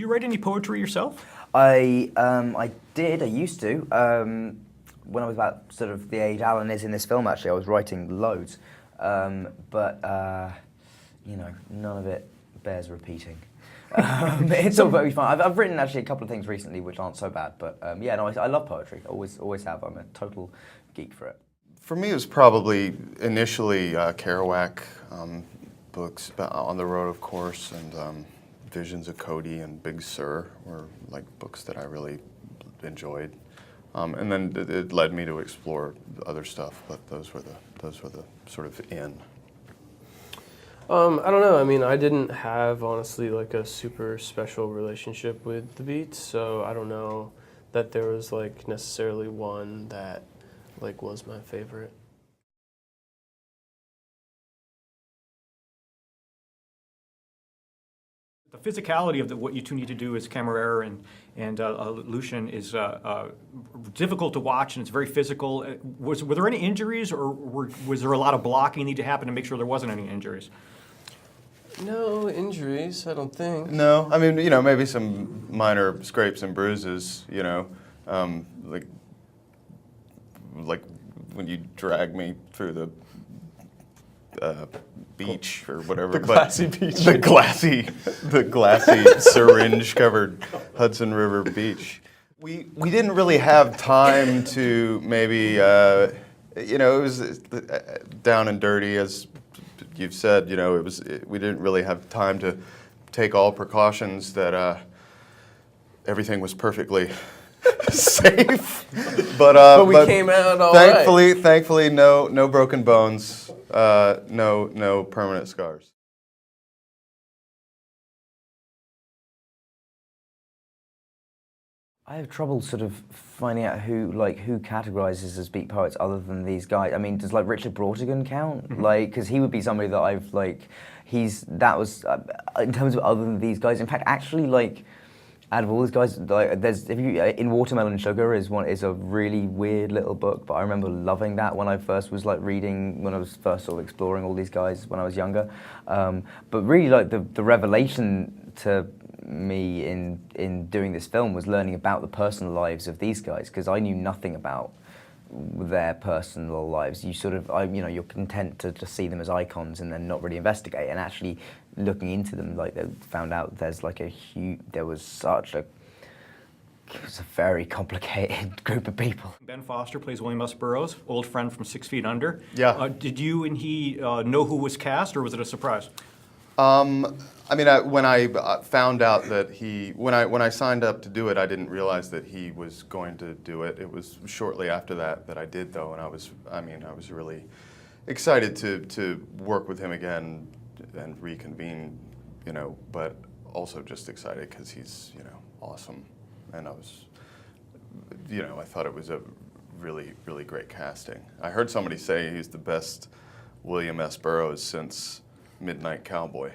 you write any poetry yourself? I used to. When I was about sort of the age Alan is in this film, actually, I was writing loads. But you know, none of it bears repeating. It's all very fun. I've written actually a couple of things recently which aren't so bad, but yeah, no, I love poetry. Always have. I'm a total geek for it. For me, it was probably initially Kerouac books, On the Road, of course, and Visions of Cody and Big Sur were like books that I really enjoyed. And then it led me to explore other stuff, but those were the sort of in. I don't know. I mean, I didn't have, honestly, like a super special relationship with the beats, so I don't know that there was like necessarily one that like was my favorite. The physicality of what you two need to do as Camerera and Lucien is difficult to watch, and it's very physical. Were there any injuries, or was there a lot of blocking need to happen to make sure there wasn't any injuries? No injuries, I don't think. No, I mean, you know, maybe some minor scrapes and bruises, you know, like when you drag me through the beach or whatever. The glassy beach. The glassy syringe-covered Hudson River beach. We didn't really have time to maybe, you know, it was down and dirty, as you've said, you know, we didn't really have time to take all precautions that everything was perfectly safe. But we came out all right. Thankfully, no broken bones, no permanent scars. I have trouble sort of finding out who categorizes as beat poets other than these guys. I mean, does like Richard Brautigan count? Mm-hmm. Like, because he would be somebody that I've like, that was in terms of other than these guys. In fact, actually, like, out of all these guys, like, in Watermelon Sugar is a really weird little book, but I remember loving that when I first was like reading, when I was first sort of exploring all these guys when I was younger. But really, like the revelation to me in doing this film was learning about the personal lives of these guys, because I knew nothing about their personal lives. You sort of, you know, you're content to just see them as icons and then not really investigate. And actually looking into them, like, they found out there's like it was a very complicated group of people. Ben Foster plays William S. Burroughs, old friend from 6 Feet Under. Yeah. Did you and he know who was cast, or was it a surprise? I mean, when I found out that when I signed up to do it, I didn't realize that he was going to do it. It was shortly after that I did, though, and I was really excited to work with him again and reconvene, you know, but also just excited because he's, you know, awesome, and I was, you know, I thought it was a really, really great casting. I heard somebody say he's the best William S. Burroughs since Midnight Cowboy.